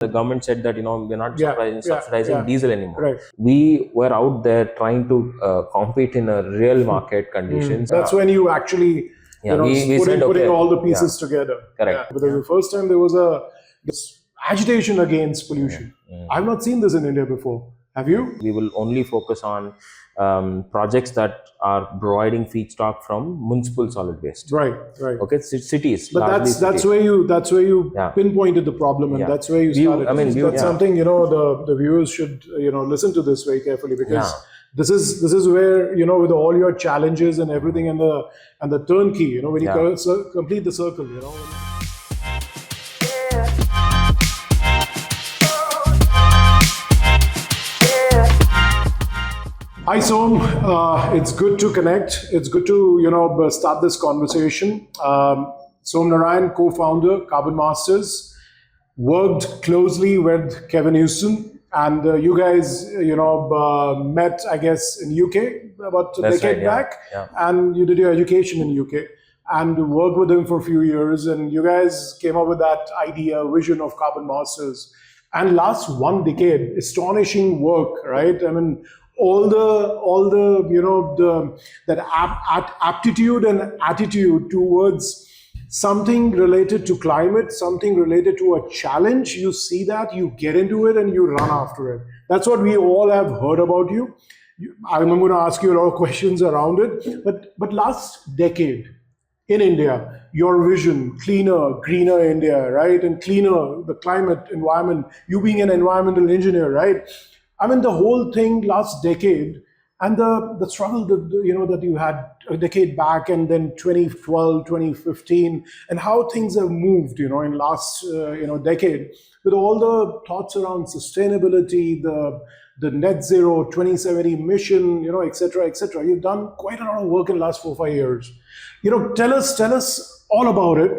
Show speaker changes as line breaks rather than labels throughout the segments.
The government said that, we're not subsidizing diesel anymore.
Right.
We were out there trying to compete in a real market conditions.
That's when you actually, putting all the pieces together.
Correct.
Because the first time there was this agitation against pollution. I've not seen this in India before. Have you?
We will only focus on projects that are providing feedstock from municipal solid waste.
Right.
Okay, cities.
But that's where you pinpointed the problem, and that's where you started. That's something the viewers should listen to this very carefully, because this is where with all your challenges and everything, and the turnkey, when you complete the circle, Hi Som, it's good to connect. It's good to start this conversation. Som Narayan, co-founder, Carbon Masters, worked closely with Kevin Houston, and you guys met, I guess, in UK about a decade back, and you did your education in UK and worked with him for a few years, and you guys came up with that idea, vision of Carbon Masters. And last 1 decade, astonishing work, right? I mean, all the that aptitude and attitude towards something related to climate, something related to a challenge. You see that, you get into it, and you run after it. That's what we all have heard about you. I'm going to ask you a lot of questions around it. But last decade in India, your vision, cleaner, greener India, right? And cleaner, the climate, environment, you being an environmental engineer, right? I mean, the whole thing last decade, and the struggle that you had a decade back, and then 2012, 2015, and how things have moved, in last decade, with all the thoughts around sustainability, the net zero 2070 mission, et cetera, et cetera. You've done quite a lot of work in the last 4 or 5 years. Tell us all about it.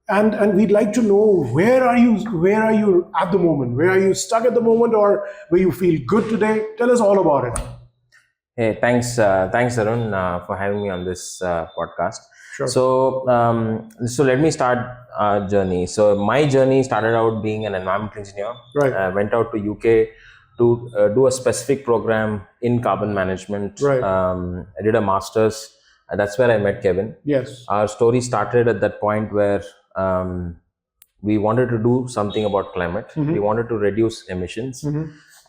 And we'd like to know, where are you at the moment? Where are you stuck at the moment, or where you feel good today? Tell us all about it.
Hey, thanks Arun, for having me on this podcast.
Sure.
So let me start our journey. So my journey started out being an environmental engineer.
Right.
I went out to UK to do a specific program in carbon management.
Right.
I did a master's. That's where I met Kevin.
Yes.
Our story started at that point where we wanted to do something about climate. We wanted to reduce emissions,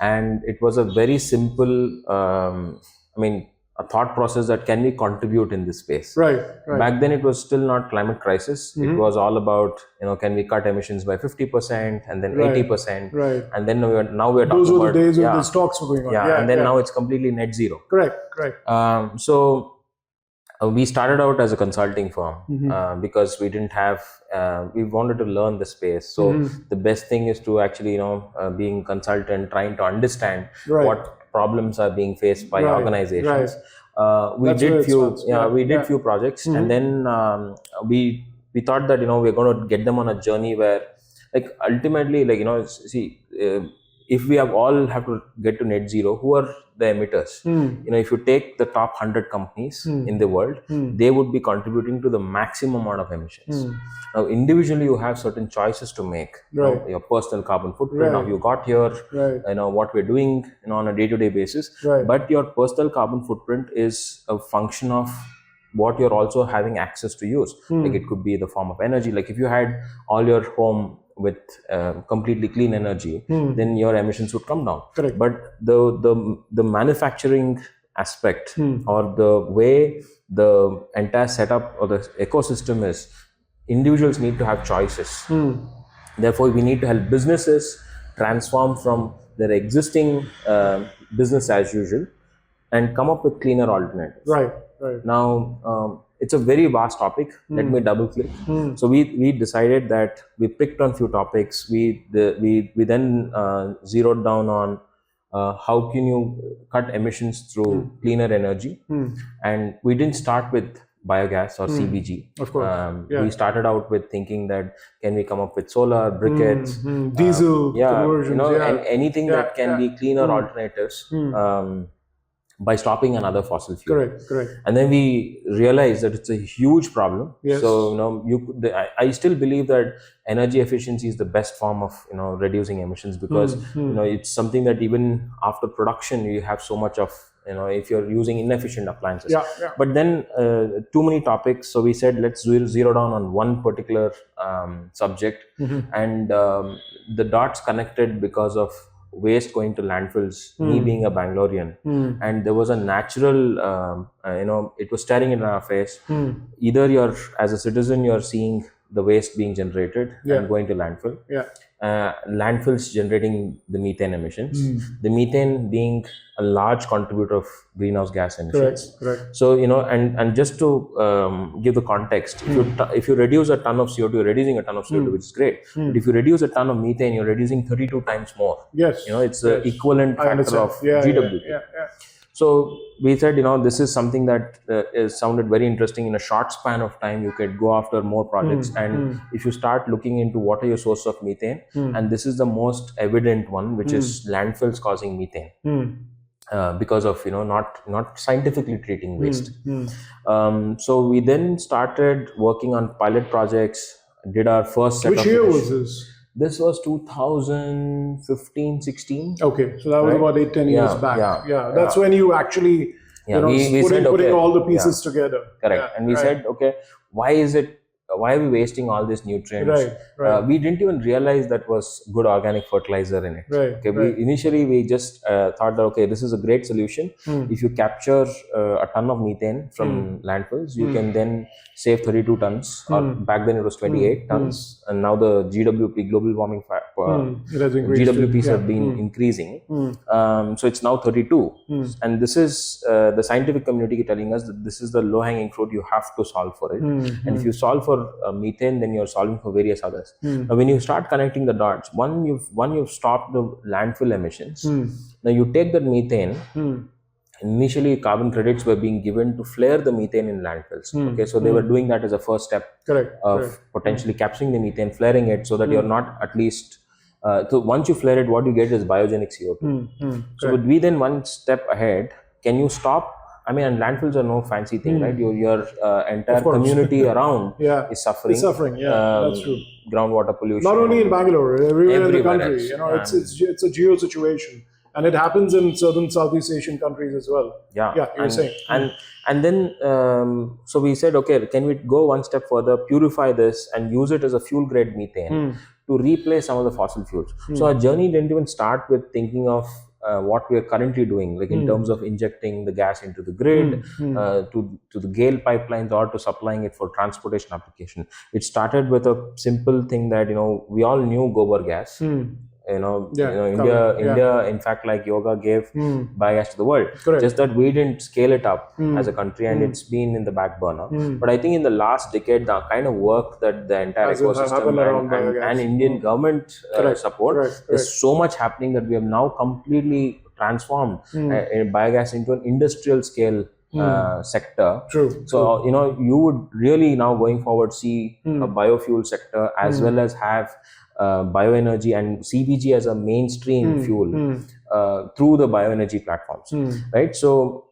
and it was a very simple, a thought process that can we contribute in this space.
Right.
Back then, it was still not climate crisis. It was all about can we cut emissions by 50% and then 80%,
right?
And then now we're talking
those were
about
the days when the stocks were going on.
And then now it's completely net zero.
Correct.
So we started out as a consulting firm because we didn't have, we wanted to learn the space. So the best thing is to actually, being consultant, trying to understand what problems are being faced by organizations. We did few projects, and then we thought that, we're going to get them on a journey where, like, ultimately, like, if we all have to get to net zero, who are the emitters? If you take the top 100 companies in the world, they would be contributing to the maximum amount of emissions. Now, individually, you have certain choices to make. Your personal carbon footprint. Now, you got here, what we're doing, on a day-to-day basis. But your personal carbon footprint is a function of what you're also having access to use. Like, it could be the form of energy. Like, if you had all your home with completely clean energy, then your emissions would come down.
Correct.
But the manufacturing aspect, or the way the entire setup or the ecosystem is, individuals need to have choices. Therefore, we need to help businesses transform from their existing business as usual and come up with cleaner alternatives.
Right.
Now, it's a very vast topic. Let me double click. So we decided that we picked on few topics. We then zeroed down on how can you cut emissions through cleaner energy, and we didn't start with biogas or CBG.
Of course.
We started out with thinking that can we come up with solar briquettes,
diesel conversions,
and anything that can be cleaner alternatives. by stopping another fossil fuel.
Correct.
And then we realized that it's a huge problem.
Yes.
So I still believe that energy efficiency is the best form of reducing emissions, because it's something that even after production you have so much of, if you're using inefficient appliances. But then too many topics, so we said let's zero down on one particular subject. And the dots connected because of waste going to landfills, me being a Bangalorean, and there was a natural it was staring in our face. Either you're, as a citizen, you're seeing the waste being generated and going to landfill. Landfills generating the methane emissions, the methane being a large contributor of greenhouse gas emissions.
Correct.
So and just to give the context, if you reduce a ton of CO2, you're reducing a ton of CO2, which is great. But if you reduce a ton of methane, you're reducing 32 times more.
Yes.
It's the equivalent factor of GWP. So we said, this is something that sounded very interesting. In a short span of time, you could go after more projects. And if you start looking into what are your sources of methane, and this is the most evident one, which is landfills causing methane. Because of not scientifically treating waste. So we then started working on pilot projects, did our first set.
Which year was this?
This was 2015, 16.
Okay, so that was about 8-10 years back. That's when you actually putting all the pieces together.
Correct. And we said, okay, why are we wasting all these nutrients? We didn't even realize that was good organic fertilizer in it. Initially we just thought that, okay, this is a great solution. If you capture a ton of methane from landfills, you can then save 32 tons, or back then it was 28 tons, and now the GWP, global warming GWPs have been increasing. So it's now 32. And this is the scientific community telling us that this is the low-hanging fruit, you have to solve for it. And if you solve for methane, then you're solving for various others. Now when you start connecting the dots, you've stopped the landfill emissions. Now you take that methane. Initially, carbon credits were being given to flare the methane in landfills. So they were doing that as a first step of potentially capturing the methane, flaring it, so that you're not, at least so once you flare it, what you get is biogenic CO2. So would we then one step ahead, can you stop? I mean, and landfills are no fancy thing, right? Your entire community around is suffering.
It's suffering, that's true.
Groundwater pollution.
Not only in Bangalore, everywhere in the country. It's a geo situation. And it happens in certain Southeast Asian countries as well. You're saying. And then, so we said, okay, can we go one step further, purify this, and use it as a fuel grade methane to replace some of the fossil fuels? So our journey didn't even start with thinking of what we are currently doing, like in terms of injecting the gas into the grid, to the GAIL pipelines, or to supplying it for transportation application. It started with a simple thing that, we all knew gobar gas. India, in fact, like yoga, gave biogas to the world. Just that we didn't scale it up as a country, and it's been in the back burner. But I think in the last decade, the kind of work that the entire ecosystem and Indian government support, there's so much happening that we have now completely transformed biogas into an industrial scale sector. So you would really now going forward see a biofuel sector, as well as have bioenergy and CBG as a mainstream fuel through the bioenergy platforms, right? So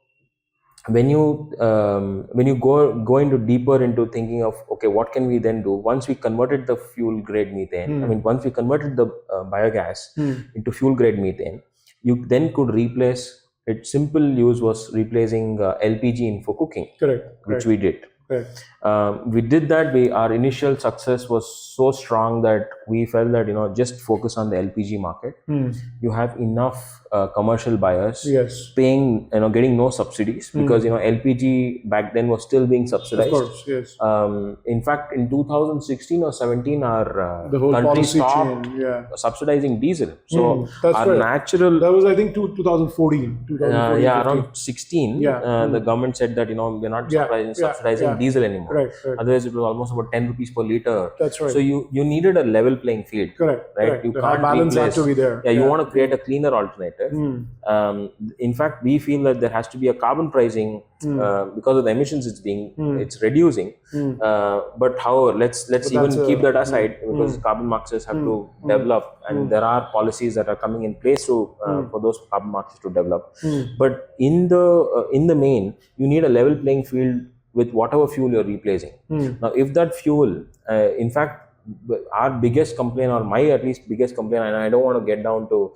when you go into deeper into thinking of, okay, what can we then do once we converted the fuel grade methane? Once we converted the biogas into fuel grade methane, you then could replace it. Simple use was replacing LPG for cooking, which we did. We did that. Our initial success was so strong that we felt that just focus on the LPG market. You have enough commercial buyers paying, getting no subsidies, because LPG back then was still being subsidized. Of course, yes.
In fact, in 2016 or 17, our
the whole
country
policy
stopped subsidizing diesel. So our natural,
that was, I think, 2014.
around 16. The government said that we're not subsidizing diesel anymore.
Correct.
Otherwise, it was almost about 10 rupees per liter.
That's right.
So you needed a level playing field. Right? You
The
can't
balance
replace.
had to be there.
Yeah, you want to create a cleaner alternative. In fact, we feel that there has to be a carbon pricing because of the emissions it's reducing. But however, let's even keep that aside, because carbon markets have to develop, and there are policies that are coming in place to for those carbon markets to develop. But in the main, you need a level playing field with whatever fuel you're replacing. Now, if that fuel, in fact, our biggest complaint, or my at least biggest complaint, and I don't want to get down to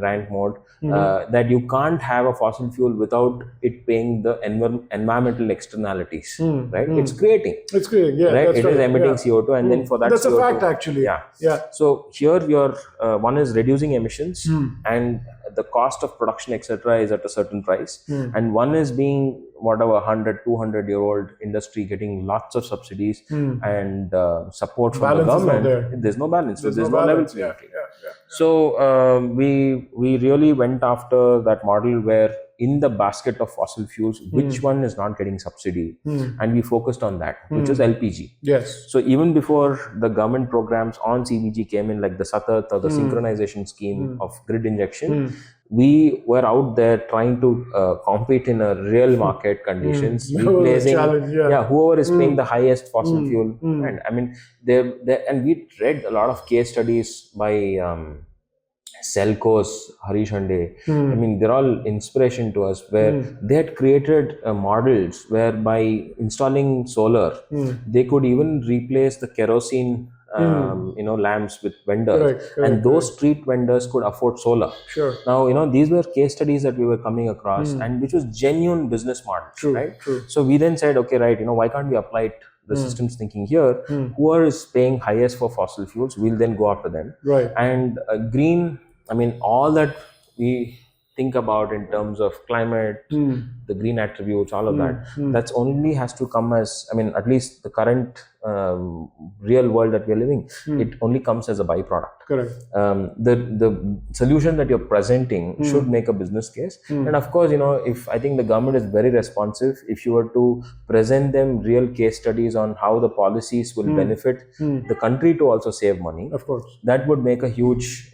rant mode, that you can't have a fossil fuel without it paying the environmental externalities, right? It's creating,
yeah,
right?
that's
It is emitting CO2, and then for that
that's
CO2,
a fact, actually. Yeah.
So here your one is reducing emissions, and the cost of production, etc., is at a certain price, and one is being whatever 100-200-year-old industry getting lots of subsidies and support from the government. There's no balance. There's no level playing field. So we really went after that model where in the basket of fossil fuels, which one is not getting subsidy, and we focused on that, which is LPG.
Yes.
So even before the government programs on CBG came in, like the Satat or the synchronization scheme of grid injection, we were out there trying to compete in a real market conditions, replacing whoever is paying the highest fossil fuel. And I mean, and we read a lot of case studies by Selco's Harish Hande. I mean, they're all inspiration to us, where they had created models where by installing solar, they could even replace the kerosene lamps with vendors, and those street vendors could afford solar. Now, these were case studies that we were coming across, and which was genuine business models, right? So we then said, okay, right, why can't we apply it, the systems thinking here? Whoever is paying highest for fossil fuels, we'll then go after them. And green, I mean, all that we think about in terms of climate, the green attributes, all of that, that's only has to come as, I mean, at least the current real world that we are living, it only comes as a byproduct. The solution that you're presenting should make a business case. And of course, if I think the government is very responsive, if you were to present them real case studies on how the policies will benefit the country to also save money,
of course,
that would make a huge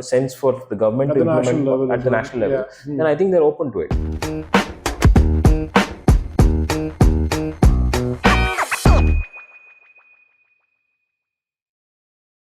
sense for the government to implement at the national level. Then I think they're open to it.